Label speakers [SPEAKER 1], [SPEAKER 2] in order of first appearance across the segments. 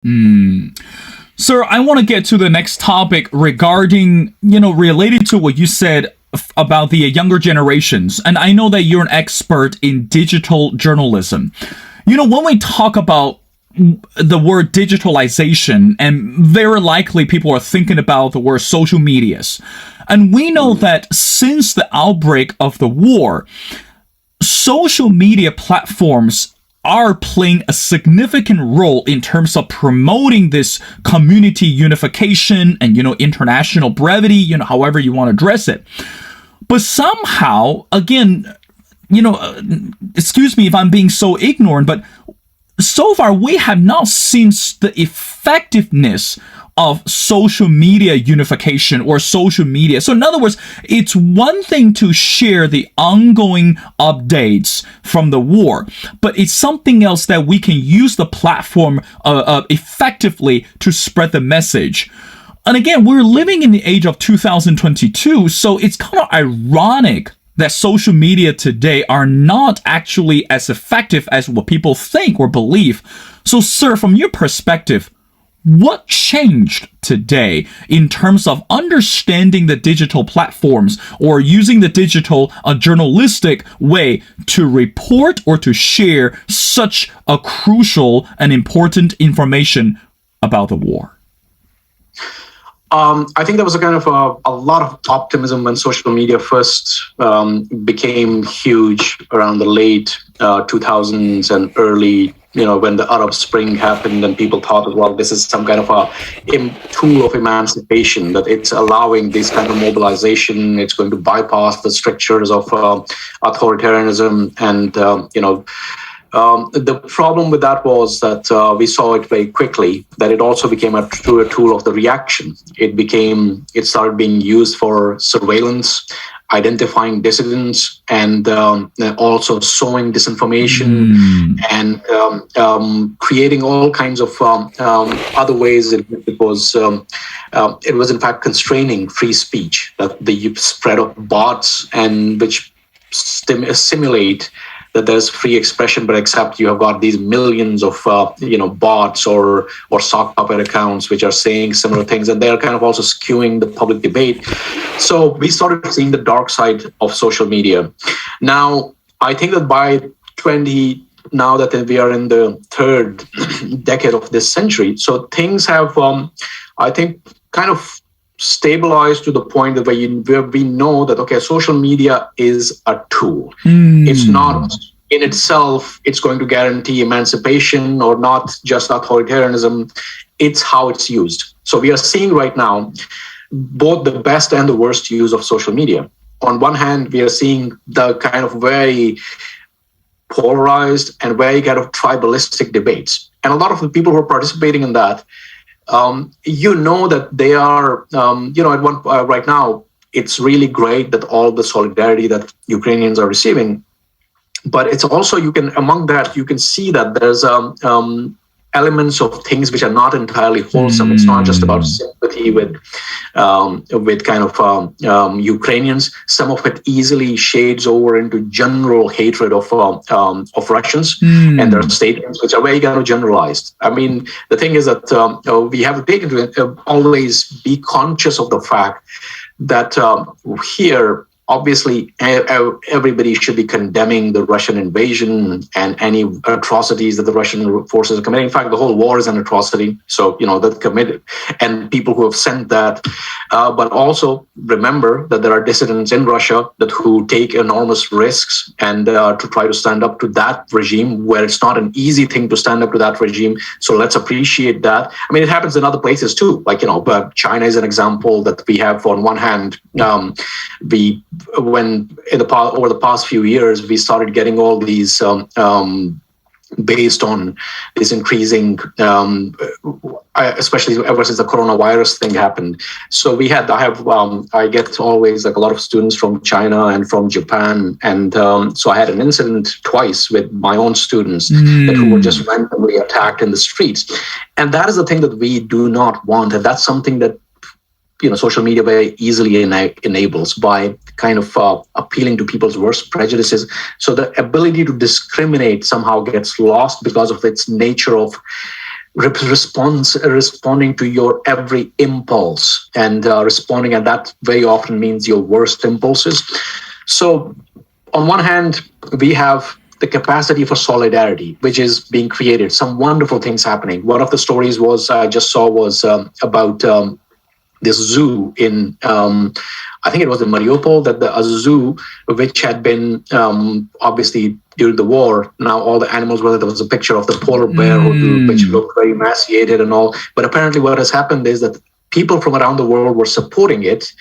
[SPEAKER 1] Sir, I want to get to the next topic regarding, related to what you said about the younger generations. And I know that you're an expert in digital journalism. When we talk about the word digitalization, and very likely people are thinking about the word social medias. And we know that since the outbreak of the war, social media platforms are playing a significant role in terms of promoting this community unification and, international brevity, however you want to address it. But somehow, again, excuse me if I'm being so ignorant, but so far we have not seen the effectiveness of social media unification or social media. So in other words, it's one thing to share the ongoing updates from the war, but it's something else that we can use the platform effectively to spread the message. And again, we're living in the age of 2022, so it's kind of ironic that social media today are not actually as effective as what people think or believe. So, sir, from your perspective, what changed today in terms of understanding the digital platforms or using the digital journalistic way to report or to share such a crucial and important information about the war?
[SPEAKER 2] I think there was a kind of a lot of optimism when social media first became huge around the late 2000s and early, when the Arab Spring happened, and people thought, well, this is some kind of a tool of emancipation, that it's allowing this kind of mobilization. It's going to bypass the strictures of authoritarianism. And, the problem with that was that we saw it very quickly, that it also became a tool of the reaction. It started being used for surveillance, identifying dissidents, and also sowing disinformation and creating all kinds of other ways. It was in fact constraining free speech, that the spread of bots, and which simulate that there's free expression, but except you have got these millions of bots or sock puppet accounts which are saying similar things, and they're kind of also skewing the public debate. So we started seeing the dark side of social media. Now, I think that now that we are in the third decade of this century, so things have, I think, kind of stabilized to the point that where we know that, okay, social media is a tool. It's not in itself, it's going to guarantee emancipation or not just authoritarianism. It's how it's used. So we are seeing right now both the best and the worst use of social media. On one hand, we are seeing the kind of very polarized and very kind of tribalistic debates. And a lot of the people who are participating in that, that they are, right now, it's really great that all the solidarity that Ukrainians are receiving. But it's also, among that, you can see that there's elements of things which are not entirely wholesome. It's not just about sympathy with kind of Ukrainians. Some of it easily shades over into general hatred of Russians, and there are statements which are very kind of generalized. I mean, the thing is that we have to always be conscious of the fact that here, obviously, everybody should be condemning the Russian invasion and any atrocities that the Russian forces are committing. In fact, the whole war is an atrocity. So, that committed, and people who have sent that. But also remember that there are dissidents in Russia who take enormous risks and to try to stand up to that regime, where it's not an easy thing to stand up to that regime. So let's appreciate that. I mean, it happens in other places too. Like, but China is an example that we have. On one hand, when over the past few years, we started getting all these based on this increasing, especially ever since the coronavirus thing happened. So I get always like a lot of students from China and from Japan. And so I had an incident twice with my own students who were just randomly attacked in the streets. And that is the thing that we do not want. And that's something that social media very easily enables by kind of appealing to people's worst prejudices. So the ability to discriminate somehow gets lost because of its nature of responding to your every impulse, and responding, and that very often means your worst impulses. So on one hand, we have the capacity for solidarity, which is being created. Some wonderful things happening. One of the stories I just saw was about this zoo in, I think it was in Mariupol, that a zoo which had been obviously during the war. Now all the animals, whether there was a picture of the polar bear which looked very emaciated and all, but apparently what has happened is that people from around the world were supporting it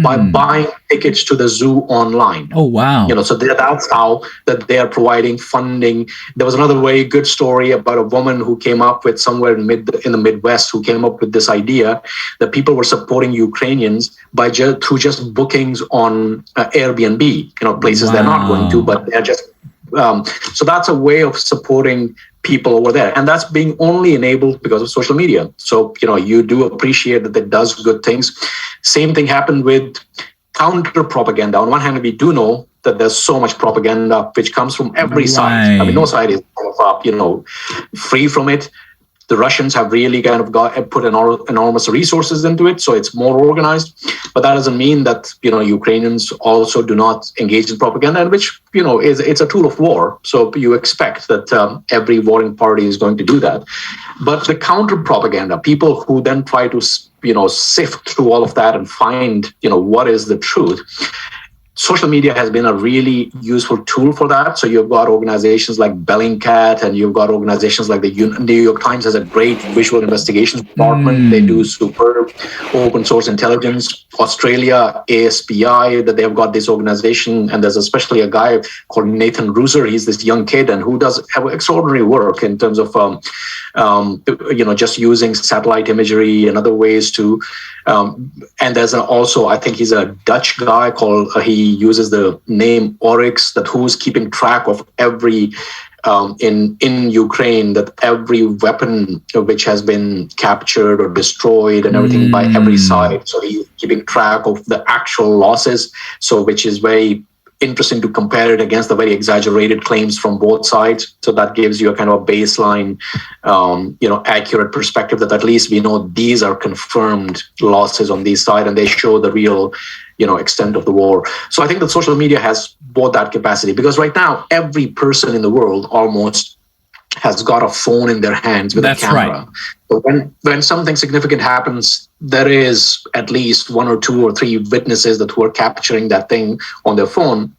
[SPEAKER 2] by buying tickets to the zoo online.
[SPEAKER 1] Oh, wow.
[SPEAKER 2] So that's how that they are providing funding. There was another very good story about a woman who came up with somewhere in the Midwest, who came up with this idea that people were supporting Ukrainians by through just bookings on Airbnb, places they're not going to, but they're just so that's a way of supporting people over there, and that's being only enabled because of social media. So you do appreciate that it does good things. Same thing happened with counter propaganda. On one hand, we do know that there's so much propaganda which comes from every side. I mean, no side is free from it. The Russians have really kind of put enormous resources into it, so it's more organized. But that doesn't mean that Ukrainians also do not engage in propaganda, which it's a tool of war. So you expect that every warring party is going to do that. But the counter propaganda, people who then try to sift through all of that and find what is the truth. Social media has been a really useful tool for that. So you've got organizations like Bellingcat, and you've got organizations like the New York Times has a great visual investigations department. They do superb open source intelligence. Australia, ASPI, that they've got this organization, and there's especially a guy called Nathan Rooser. He's this young kid and who does have extraordinary work in terms of just using satellite imagery and other ways to. And there's also, I think he's a Dutch guy called, he uses the name Oryx, that who's keeping track of every, in Ukraine, that every weapon which has been captured or destroyed and everything by every side. So he's keeping track of the actual losses. So which is very interesting to compare it against the very exaggerated claims from both sides. So that gives you a kind of a baseline, accurate perspective that at least we know these are confirmed losses on these sides, and they show the real, extent of the war. So I think that social media has both that capacity, because right now every person in the world almost has got a phone in their hands with a camera. Right. But when something significant happens, there is at least one or two or three witnesses that who are capturing that thing on their phone.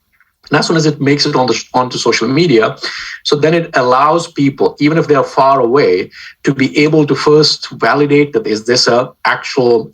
[SPEAKER 2] And as soon as it makes it onto social media, so then it allows people, even if they are far away, to be able to first validate that is this a actual,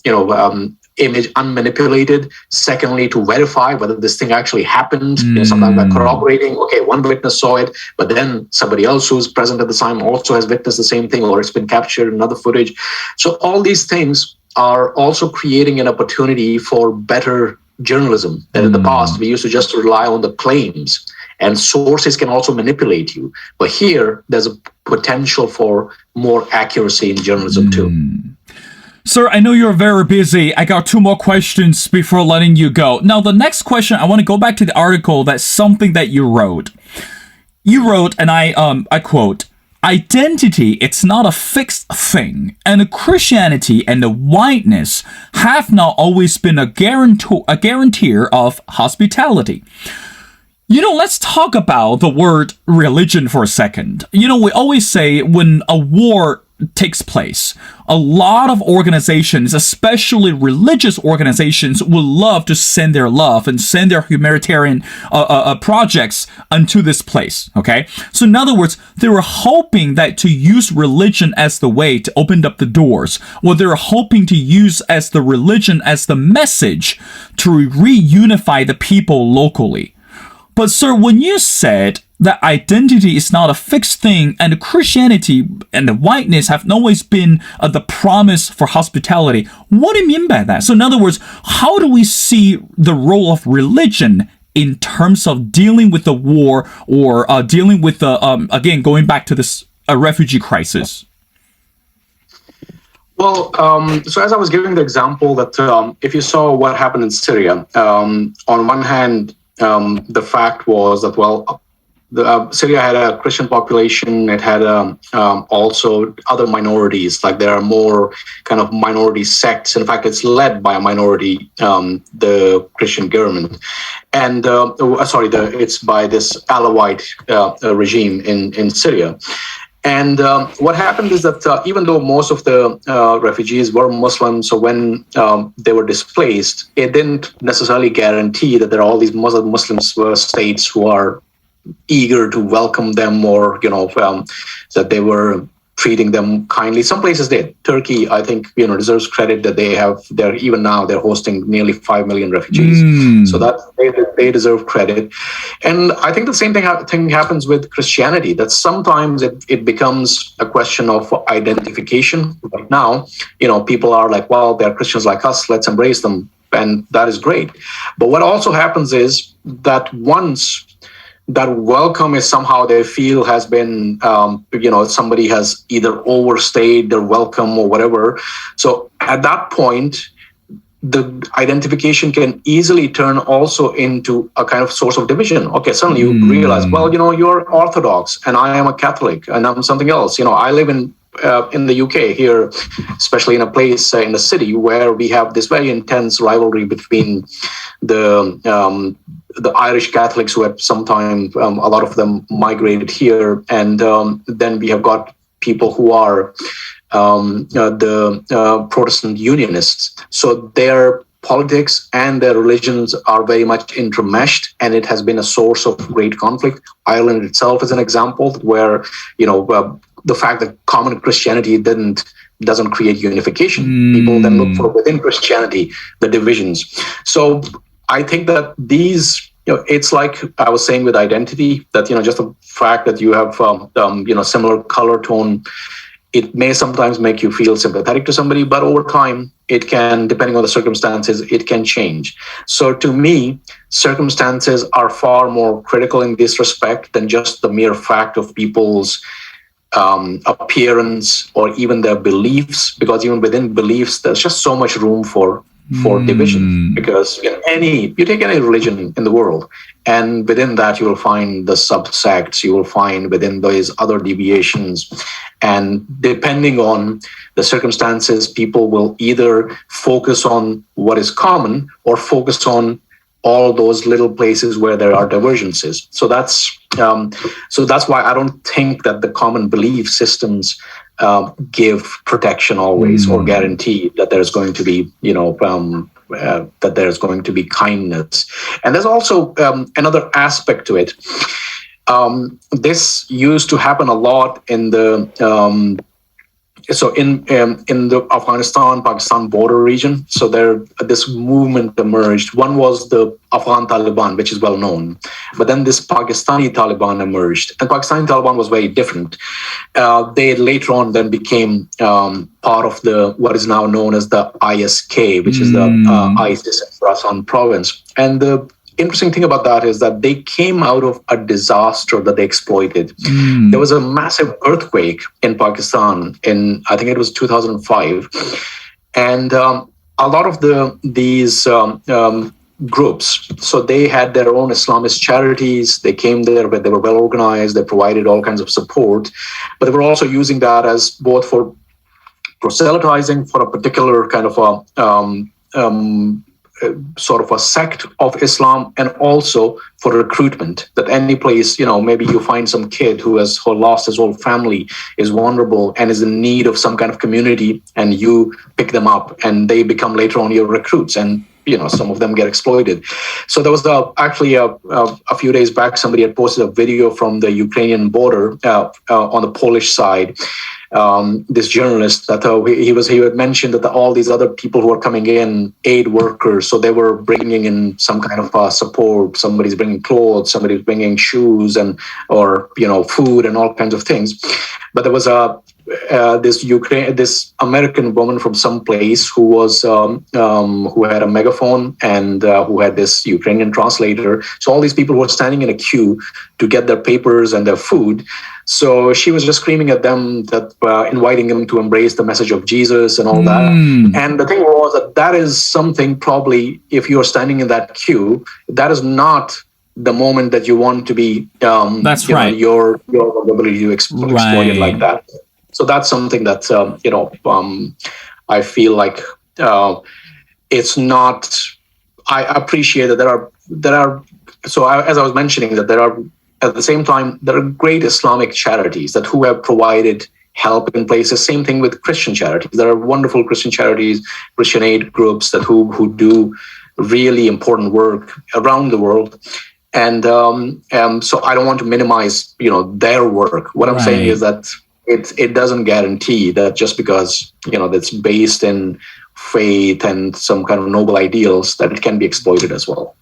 [SPEAKER 2] image unmanipulated. Secondly, to verify whether this thing actually happened. Sometimes by corroborating, okay, one witness saw it, but then somebody else who's present at the time also has witnessed the same thing, or it's been captured in another footage. So all these things are also creating an opportunity for better journalism. And in the past, we used to just rely on the claims, and sources can also manipulate you. But here, there's a potential for more accuracy in journalism too.
[SPEAKER 1] Sir, I know you're very busy. I got two more questions before letting you go. Now, the next question, I want to go back to the article. That's something that you wrote. You wrote, and I quote, "Identity, it's not a fixed thing, and Christianity and the whiteness have not always been a guarantor of hospitality." Let's talk about the word religion for a second. We always say when a war takes place, a lot of organizations, especially religious organizations, would love to send their love and send their humanitarian projects unto this place. Okay, so in other words, they were hoping that to use religion as the way to open up the doors, or they were hoping to use as the religion as the message to reunify the people locally. But sir, when you said that identity is not a fixed thing, and Christianity and the whiteness have always been the promise for hospitality, what do you mean by that? So in other words, how do we see the role of religion in terms of dealing with the war, or dealing with the, again, going back to this refugee crisis?
[SPEAKER 2] Well, so as I was giving the example that if you saw what happened in Syria, on one hand, the fact was that, well, Syria had a Christian population. It had also other minorities. Like there are more kind of minority sects. In fact, it's led by a minority, the Christian government, and it's by this Alawite regime in Syria. And what happened is that even though most of the refugees were Muslims, so when they were displaced, it didn't necessarily guarantee that there are all these Muslim states who are eager to welcome them, or that they were treating them kindly. Some places did. Turkey, I think, deserves credit that they're hosting nearly 5 million refugees. So that they deserve credit. And I think the same thing happens with Christianity, that sometimes it becomes a question of identification. Right now, people are like, well, they're Christians like us, let's embrace them. And that is great. But what also happens is that once that welcome is somehow they feel has been, somebody has either overstayed their welcome or whatever. So at that point, the identification can easily turn also into a kind of source of division. Okay, suddenly you realize, well, you're Orthodox and I am a Catholic and I'm something else. I live in the UK here, especially in a place in the city where we have this very intense rivalry between the Irish Catholics who have sometimes, a lot of them migrated here. And then we have got people who are the Protestant Unionists. So their politics and their religions are very much intermeshed, and it has been a source of great conflict. Ireland itself is an example where, the fact that common Christianity doesn't create unification. People then look for within Christianity the divisions. So I think that these, it's like I was saying with identity, that just the fact that you have similar color tone, it may sometimes make you feel sympathetic to somebody, but over time it can, depending on the circumstances, it can change. So to me, circumstances are far more critical in this respect than just the mere fact of people's appearance or even their beliefs, because even within beliefs, there's just so much room for division. Because you take any religion in the world, and within that you will find the subsects, you will find within those other deviations, and depending on the circumstances, people will either focus on what is common or focus on all those little places where there are divergences. So that's why I don't think that the common belief systems give protection always or guarantee that there's going to be, that there's going to be kindness. And there's also another aspect to it. This used to happen a lot in the in the Afghanistan-Pakistan border region. So this movement emerged. One was the Afghan Taliban, which is well known, but then this Pakistani Taliban emerged, and Pakistani Taliban was very different. They later on then became part of what is now known as the ISK, which is the ISIS in Khorasan province. And the interesting thing about that is that they came out of a disaster that they exploited. There was a massive earthquake in Pakistan in, I think it was 2005. And a lot of these groups, so they had their own Islamist charities. They came there, but they were well organized. They provided all kinds of support, but they were also using that as both for proselytizing for a particular kind of sort of a sect of Islam, and also for recruitment, that any place, maybe you find some kid who has lost his whole family, is vulnerable and is in need of some kind of community, and you pick them up and they become later on your recruits, and some of them get exploited. So there was actually a few days back, somebody had posted a video from the Ukrainian border on the Polish side. This journalist that he had mentioned that all these other people who are coming in, aid workers, so they were bringing in some kind of support. Somebody's bringing clothes, somebody's bringing shoes or food and all kinds of things. But there was this American woman from some place who had a megaphone and who had this Ukrainian translator. So all these people were standing in a queue to get their papers and their food. So she was just screaming at them, that inviting them to embrace the message of Jesus and all that. And the thing was that is something, probably if you're standing in that queue, that is not the moment that you want to be,
[SPEAKER 1] That's
[SPEAKER 2] you know,
[SPEAKER 1] right.
[SPEAKER 2] your ability to exploit it like
[SPEAKER 1] Right.
[SPEAKER 2] that. So that's something that I feel like it's not. I appreciate that there are. So as I was mentioning, that there are at the same time there are great Islamic charities that who have provided help in places. Same thing with Christian charities. There are wonderful Christian charities, Christian aid groups that who do really important work around the world. And so I don't want to minimize, their work. What I'm saying is
[SPEAKER 1] Right.
[SPEAKER 2] that it doesn't guarantee that just because that's based in faith and some kind of noble ideals that it can be exploited as well.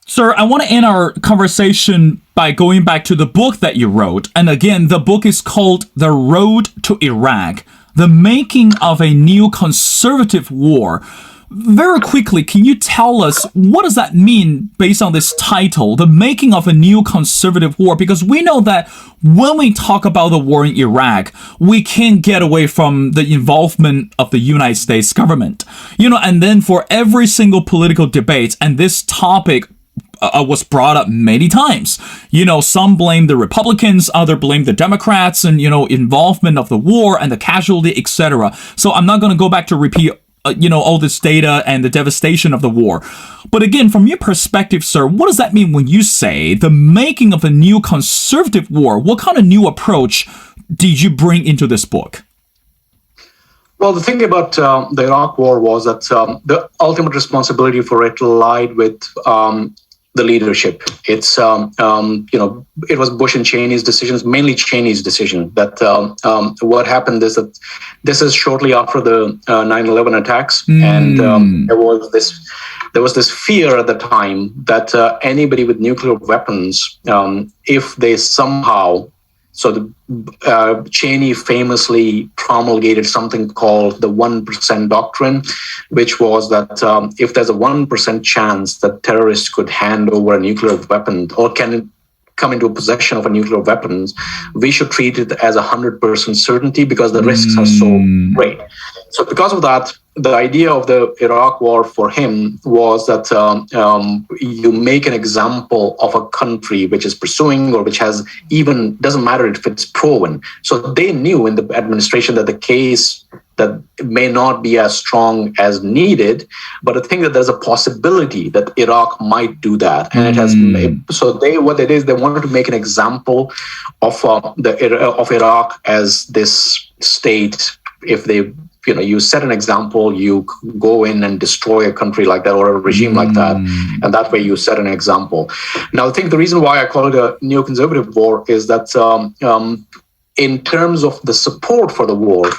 [SPEAKER 1] Sir, I want to end our conversation by going back to the book that you wrote. And again, the book is called The Road to Iraq, The Making of a Neoconservative War. Very quickly, can you tell us what does that mean based on this title, The Making of a Neoconservative War? Because we know that when we talk about the war in Iraq, we can't get away from the involvement of the United States government. And then for every single political debate, and this topic was brought up many times. Some blame the Republicans, other blame the Democrats, and involvement of the war and the casualty, etc. So I'm not going to go back to repeat all this data and the devastation of the war. But again, from your perspective, sir, what does that mean when you say the making of a new conservative war? What kind of new approach did you bring into this book?
[SPEAKER 2] Well, the thing about the Iraq War was that the ultimate responsibility for it lied with the leadership. It's it was Bush and Cheney's decisions, mainly Cheney's decision. That what happened is that this is shortly after the 9/11 attacks, and there was this fear at the time that anybody with nuclear weapons, if they somehow. So Cheney famously promulgated something called the 1% Doctrine, which was that if there's a 1% chance that terrorists could hand over a nuclear weapon or can come into possession of a nuclear weapon, we should treat it as 100% certainty because the risks are so great. So because of that, the idea of the Iraq War for him was that you make an example of a country which is pursuing or which has even, doesn't matter if it's proven. So they knew in the administration that the case that may not be as strong as needed, but I think that there's a possibility that Iraq might do that. And it has, so they wanted to make an example of of Iraq as this state. If they, you set an example, you go in and destroy a country like that or a regime like that, and that way you set an example. Now, I think the reason why I call it a neoconservative war is that in terms of the support for the war,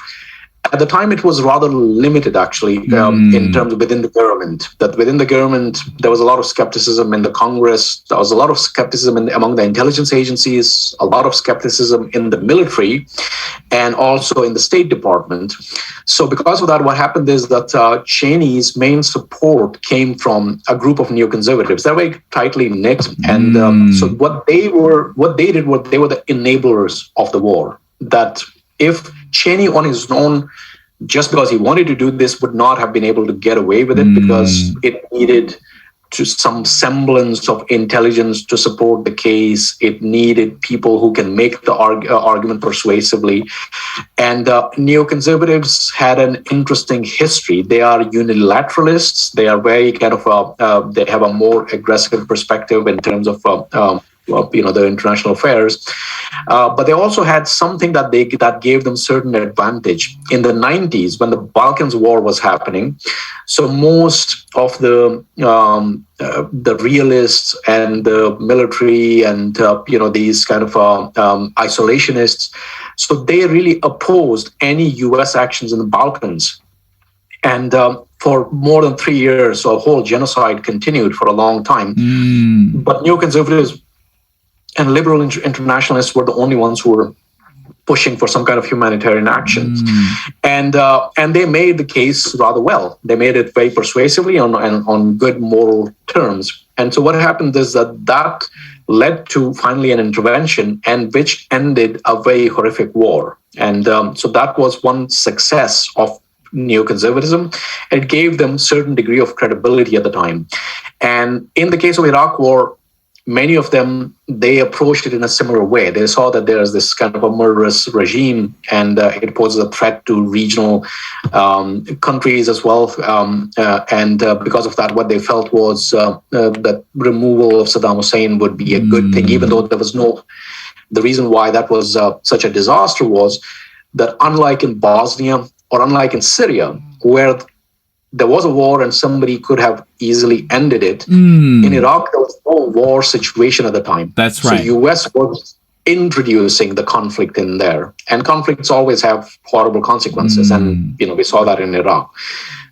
[SPEAKER 2] at the time, it was rather limited, actually, in terms of within the government. That within the government, there was a lot of skepticism in the Congress. There was a lot of skepticism among the intelligence agencies, a lot of skepticism in the military, and also in the State Department. So because of that, what happened is that Cheney's main support came from a group of neoconservatives. They're very tightly knit. And so what they were the enablers of the war. That if Cheney on his own, just because he wanted to do this, would not have been able to get away with it because it needed some semblance of intelligence to support the case. It needed people who can make the argument persuasively. And neoconservatives had an interesting history. They are unilateralists. They are very kind of, they have a more aggressive perspective in terms of the international affairs, but they also had something that gave them certain advantage in the 90s when the Balkans War was happening. So most of the realists and the military and these kind of isolationists, so they really opposed any U.S. actions in the Balkans. And for more than 3 years, so a whole genocide continued for a long time. But neoconservatives and liberal internationalists were the only ones who were pushing for some kind of humanitarian actions. And they made the case rather well. They made it very persuasively on good moral terms. And so what happened is that led to finally an intervention, and which ended a very horrific war. And so that was one success of neoconservatism. It gave them certain degree of credibility at the time. And in the case of Iraq War, many of them, they approached it in a similar way. They saw that there's this kind of a murderous regime, and it poses a threat to regional countries as well. And because of that, what they felt was that removal of Saddam Hussein would be a good thing, even though there was no. The reason why that was such a disaster was that, unlike in Bosnia or unlike in Syria, where there was a war and somebody could have easily ended it, in Iraq there was no war situation at the time.
[SPEAKER 1] That's right.
[SPEAKER 2] So US was introducing the conflict in there, and conflicts always have horrible consequences, and we saw that in Iraq.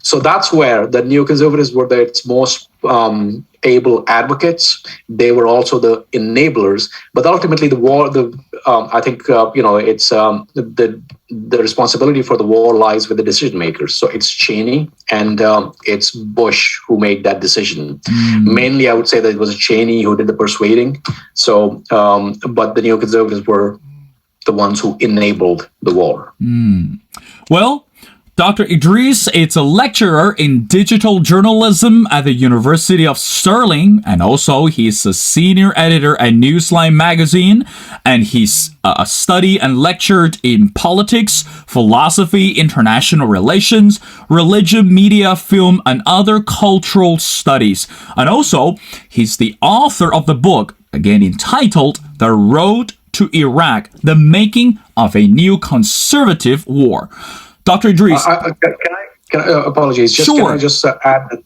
[SPEAKER 2] So that's where the neoconservatives were its most able advocates. They were also the enablers. But ultimately, the war, I think, it's the responsibility for the war lies with the decision makers. So it's Cheney and it's Bush who made that decision. Mainly, I would say that it was Cheney who did the persuading. So, but the neoconservatives were the ones who enabled the war.
[SPEAKER 1] Well, Dr. Idris is a lecturer in digital journalism at the University of Stirling, and also he's a senior editor at Newlines Magazine, and he's studied and lectured in politics, philosophy, international relations, religion, media, film, and other cultural studies. And also, he's the author of the book, again entitled The Road to Iraq, The Making of a Neoconservative War. Dr. Idris.
[SPEAKER 2] Can I apologies?
[SPEAKER 1] Sure.
[SPEAKER 2] Can I just add that?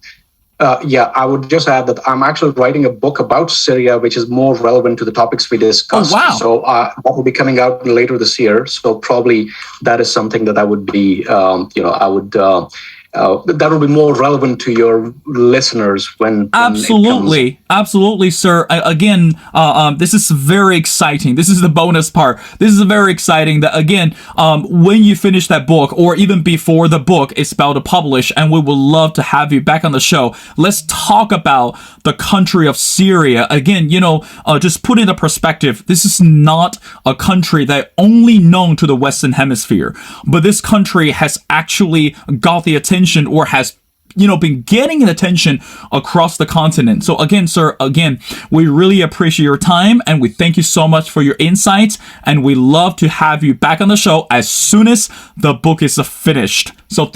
[SPEAKER 2] I would just add that I'm actually writing a book about Syria, which is more relevant to the topics we discussed.
[SPEAKER 1] Oh, wow.
[SPEAKER 2] So that will be coming out later this year. So probably that is something that I would be, that will be more relevant to your listeners when
[SPEAKER 1] absolutely, sir. Again, this is very exciting. This is the bonus part. This is very exciting that, again, when you finish that book, or even before the book is about to publish, and we would love to have you back on the show. Let's talk about the country of Syria. Again, just put into perspective, this is not a country that only known to the Western Hemisphere, but this country has actually got the attention, or has been getting attention across the continent. So again, sir, we really appreciate your time, and we thank you so much for your insights, and we love to have you back on the show as soon as the book is finished. So